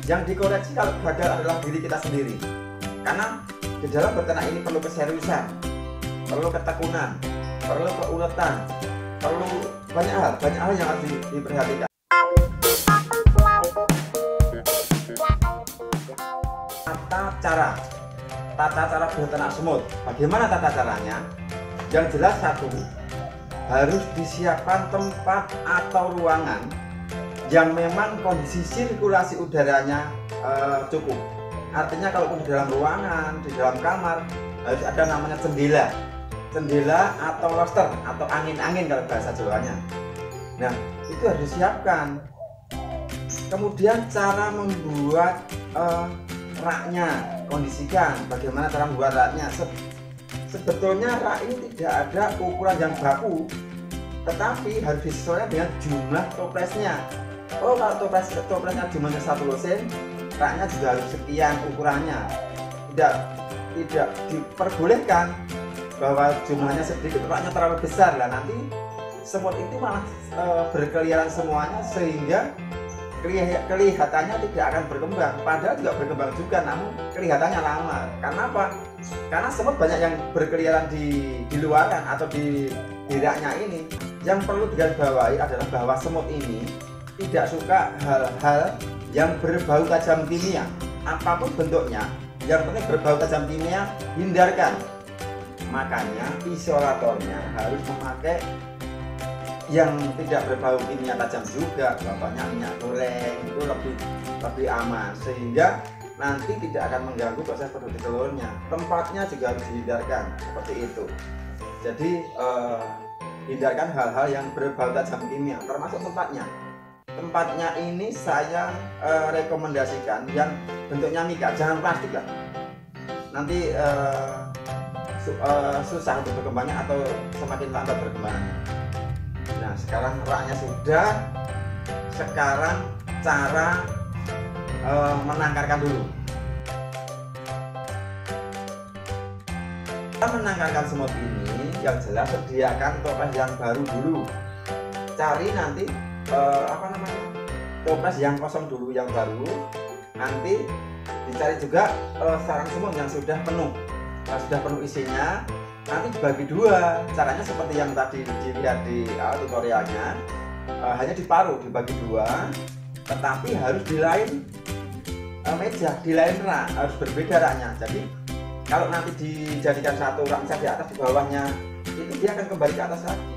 Yang dikoreksi kalau gagal adalah diri kita sendiri. Karena di dalam beternak ini perlu keseriusan, perlu ketekunan, perlu keuletan, perlu banyak hal yang harus diperhatikan. Tata cara beternak semut. Bagaimana tata caranya? Yang jelas satu, harus disiapkan tempat atau ruangan yang memang kondisi sirkulasi udaranya cukup. Artinya kalau di dalam ruangan, di dalam kamar harus ada namanya jendela atau roster atau angin-angin kalau bahasa Jawanya. Nah, itu harus disiapkan. Kemudian cara membuat raknya, kondisikan bagaimana cara membuat raknya. Sebetulnya rak ini tidak ada ukuran yang baku, tetapi harus disesuaikan dengan jumlah toplesnya. Oh, kalau toplesnya jumlahnya 1 lusin, raknya juga harus sekian ukurannya. Tidak diperbolehkan bahwa jumlahnya sedikit, raknya terlalu besar lah, nanti semut itu malah berkeliaran semuanya sehingga kelihatannya tidak akan berkembang. Padahal juga berkembang juga, namun kelihatannya lama. Karena apa? Karena semut banyak yang berkeliaran di luaran atau di raknya ini. Yang perlu digarisbawahi adalah bahwa semut ini tidak suka hal-hal yang berbau tajam kimia. Apapun bentuknya, yang penting berbau tajam kimia, hindarkan. Makanya isolatornya harus memakai yang tidak berbau kimia tajam juga, contohnya minyak goreng, itu lebih aman sehingga nanti tidak akan mengganggu proses produksi telurnya. Tempatnya juga harus dihindarkan seperti itu. Jadi hindarkan hal-hal yang berbau tajam kimia, termasuk tempatnya. Tempatnya ini saya rekomendasikan yang bentuknya mika, jangan plastik lah. Nanti susah untuk berkembangnya atau semakin lambat berkembangnya. Nah, sekarang raknya sudah. Sekarang cara menangkarkan dulu. Kita menangkarkan semut ini, yang jelas sediakan toples yang baru dulu. Cari nanti toples yang kosong dulu, yang baru. Nanti dicari juga sarang semut yang sudah penuh. Sudah penuh isinya, nanti dibagi dua. Caranya seperti yang tadi dilihat di tutorialnya, hanya diparuh, dibagi dua, tetapi harus di lain meja, di lain rak, harus berbeda raknya. Jadi kalau nanti dijadikan satu rak di atas, di bawahnya, itu dia akan kembali ke atas lagi.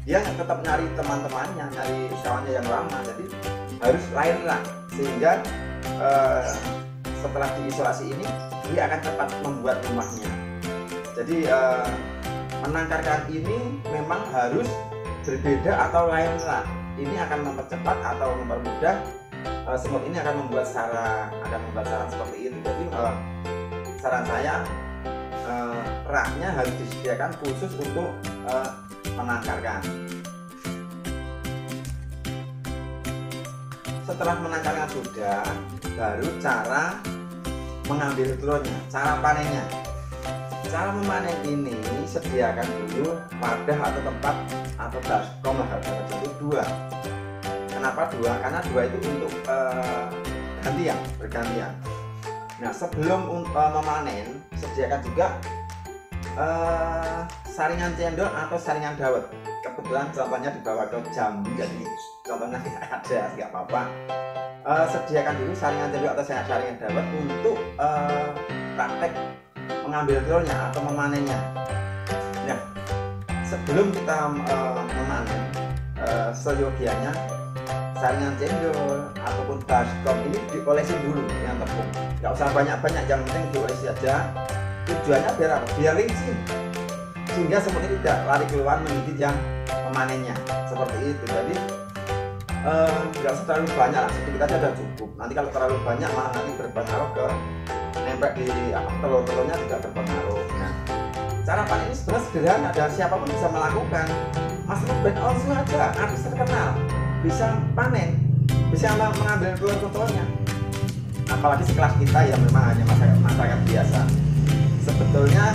Dia tetap nyari teman-temannya, nyari kawannya yang lama. Jadi harus lain rak, sehingga setelah diisolasi ini dia akan cepat membuat rumahnya. Jadi menangkarkan ini memang harus berbeda atau lain rak. Ini akan mempercepat atau mempermudah semut ini akan membuat sarang, seperti itu. Jadi saran saya raknya harus disediakan khusus untuk menangkarkan. Setelah menangkarkan sudah, baru cara mengambil telurnya, cara panennya. Cara memanen ini sediakan dulu wadah atau tempat atau baskom lah, itu dua. Kenapa dua? Karena dua itu untuk bergantian. Nah, sebelum memanen sediakan juga saringan cendol atau saringan dawet. Kebetulan contohnya dibawa ke Jambi, jadi contohnya tidak ada, nggak apa-apa. Sediakan dulu saringan cendol atau saringan dawet untuk praktek mengambil telurnya atau memanennya. Nah, sebelum kita memanen, seyogianya saringan cendol ataupun baskom ini diolesin dulu yang tepung. Nggak usah banyak-banyak, yang penting diolesi aja. Tujuannya biar apa? Biar licin, sehingga semut ini tidak lari keluar menggigit yang memanennya, seperti itu. Jadi nggak usah terlalu banyak, sedikit aja udah cukup. Nanti kalau terlalu banyak malah nanti berpengaruh ke nempel di telur-telurnya, juga berpengaruh. Nah, cara panen ini sebenarnya sederhana dan siapapun bisa melakukan. Mas Ben Onsu aja, artis terkenal, bisa panen, bisa mengambil telur-telurnya. Apalagi sekelas kita yang memang hanya masyarakat biasa. Sebetulnya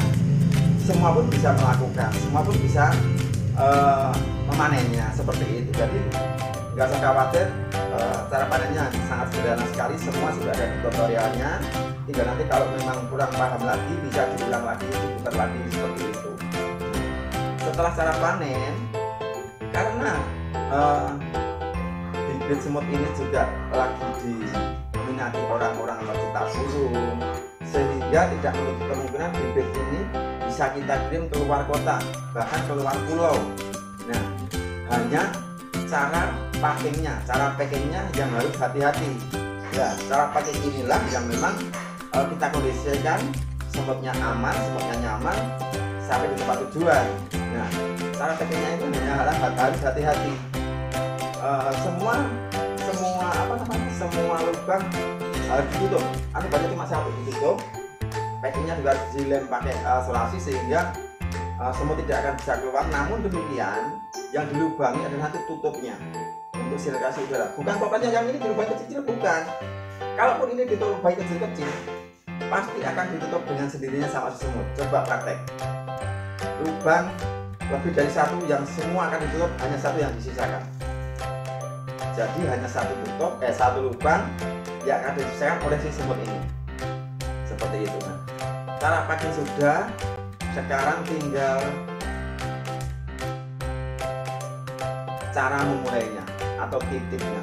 semua pun bisa melakukan, semua pun bisa memanennya seperti itu. Jadi nggak usah khawatir. Cara panennya sangat sederhana sekali, semua sudah ada di tutorialnya. Tinggal nanti kalau memang kurang paham lagi bisa diulang lagi, diputar lagi seperti itu. Setelah cara panen, karena bibit semut ini juga lagi diminati orang-orang pecinta burung, sehingga tidak menutup kemungkinan bibit ini bisa kita kirim keluar kota, bahkan keluar pulau. Nah, hanya cara packingnya yang harus hati-hati. Ya, cara packing inilah yang memang kita kondisikan semutnya aman, semutnya nyaman sampai di tempat tujuan. Nah, cara packingnya itu hanya harus hati-hati. Semua lubang harus ditutup. Banyak cuma satu ditutup. Packingnya juga harus dilem pakai selasi sehingga semut tidak akan bisa keluar. Namun demikian, yang dilubangi adalah nanti tutupnya untuk sirkulasi udara. Bukan pokoknya yang ini dilubangi kecil-kecil, bukan. Kalaupun ini dilubangi kecil-kecil, pasti akan ditutup dengan sendirinya sama si semut. Coba praktek. Lubang lebih dari satu yang semua akan ditutup, hanya satu yang disisakan. Jadi hanya satu lubang yang akan disisakan oleh si semut ini. Seperti itu kan. Cara pakai sudah, sekarang tinggal cara memulainya atau tip-tipnya.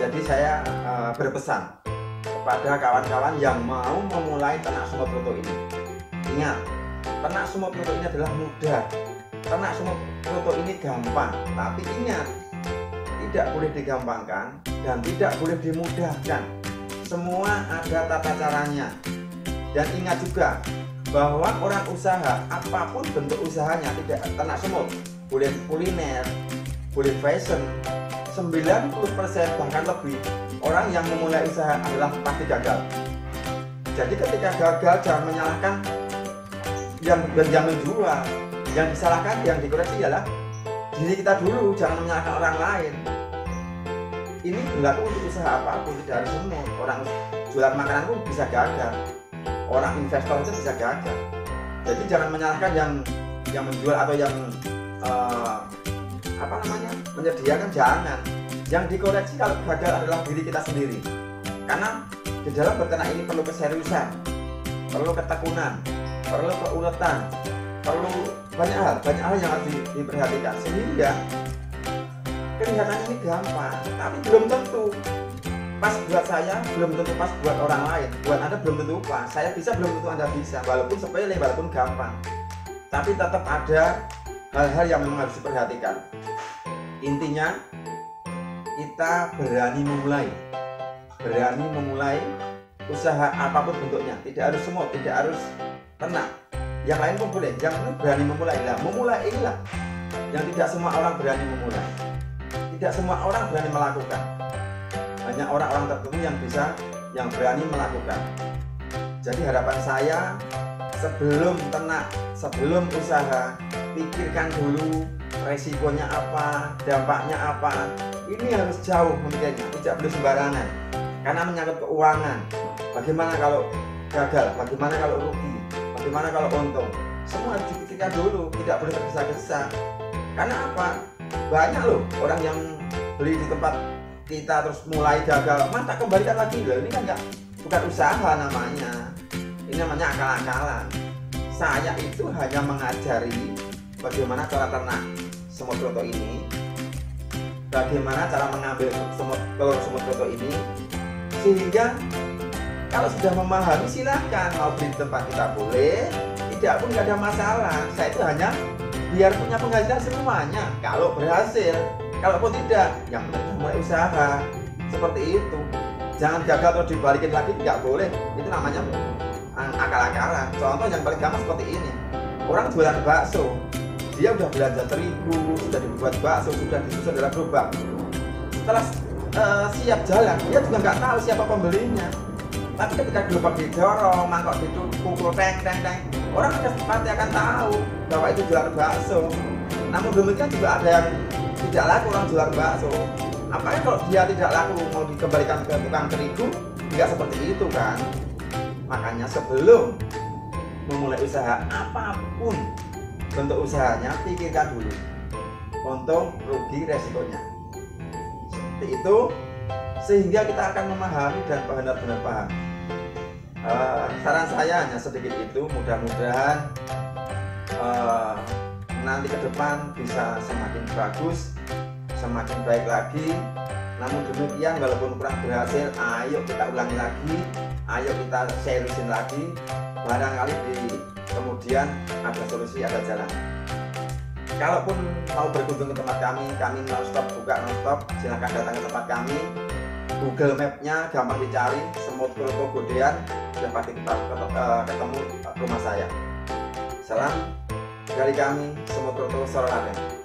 Jadi saya berpesan kepada kawan-kawan yang mau memulai ternak semut pluto ini. Ingat, ternak semut pluto ini adalah mudah. Ternak semut pluto ini gampang, tapi ingat, tidak boleh digampangkan dan tidak boleh dimudahkan. Semua ada tata caranya. Dan ingat juga bahwa orang usaha, apapun bentuk usahanya, tidak ternak semut, boleh kuliner, boleh fashion, 90% bahkan lebih orang yang memulai usaha adalah pasti gagal. Jadi ketika gagal, jangan menyalahkan yang menjual. Yang disalahkan, yang dikoreksi adalah diri kita dulu, jangan menyalahkan orang lain. Ini berlaku untuk usaha apapun, tidak harus semut. Orang jualan makanan pun bisa gagal, orang investor itu bisa gagal. Jadi jangan menyalahkan yang menjual atau yang menyediakan, jangan. Yang dikoreksi kalau gagal adalah diri kita sendiri. Karena di dalam berternak ini perlu keseriusan, perlu ketekunan, perlu keuletan, perlu banyak hal yang harus diperhatikan. Sehingga kelihatannya ini gampang, tapi belum tentu pas buat saya, belum tentu pas buat orang lain. Buat Anda belum tentu pas, saya bisa belum tentu Anda bisa. Walaupun sepele, walaupun gampang, tapi tetap ada hal-hal yang memang harus diperhatikan. Intinya kita berani memulai usaha apapun bentuknya. Tidak harus semut, tidak harus ternak, yang lain pun boleh. Yang penting berani memulai. Memulai inilah yang tidak semua orang berani memulai. Tidak semua orang berani melakukan. Hanya orang-orang tertentu yang berani melakukan. Jadi harapan saya, sebelum ternak, sebelum usaha, pikirkan dulu resikonya apa, dampaknya apa. Ini harus jauh memikirnya, tidak boleh sembarangan. Karena menyangkut keuangan. Bagaimana kalau gagal, bagaimana kalau rugi, bagaimana kalau untung. Semua harus dipikirkan dulu, tidak boleh tergesa-gesa. Karena apa? Banyak loh orang yang beli di tempat kita terus mulai gagal, tak kembalikan lagi loh. Ini kan bukan usaha namanya. Ini namanya akal-akalan. Saya itu hanya mengajari bagaimana cara ternak semut pluto ini, bagaimana cara mengambil telur semut pluto ini, sehingga kalau sudah memahami silahkan mau beli di tempat kita boleh, tidak pun nggak ada masalah. Saya itu hanya biar punya penghasilan semuanya. Kalau berhasil, kalaupun tidak, yang penting mulai usaha. Seperti itu. Jangan gagal terus dibalikin lagi, nggak boleh. Itu namanya akal-akalan. Contoh yang paling gampang seperti ini. Orang jualan bakso, dia udah belanja terigu, sudah dibuat bakso, sudah disusun dalam gerobak. Setelah siap jalan, dia juga nggak tahu siapa pembelinya. Tapi ketika gerobak didorong, mangkok dipukul teng, orang pasti akan tahu bahwa itu jualan bakso. Namun demikian juga ada yang tidak laku orang jualan bakso. Apalagi kalau dia tidak laku mau dikembalikan ke tukang terigu, nggak seperti itu kan. Makanya sebelum memulai usaha apapun bentuk usahanya, pikirkan dulu untung rugi resikonya. seperti itu, sehingga kita akan memahami dan benar-benar paham. Saran saya hanya sedikit itu, mudah-mudahan nanti ke depan bisa semakin bagus, semakin baik lagi. Namun demikian, walaupun kurang berhasil, ayo kita ulangi lagi, ayo kita seriusin lagi, barangkali di kemudian ada solusi, ada jalan. Kalaupun mau berkunjung ke tempat kami non-stop buka non-stop, silahkan datang ke tempat kami. Google Map-nya gampang dicari, Semut Kroto Godean, sudah pasti kita ketemu rumah saya. Salam dari kami, Semut Kroto Sororaden.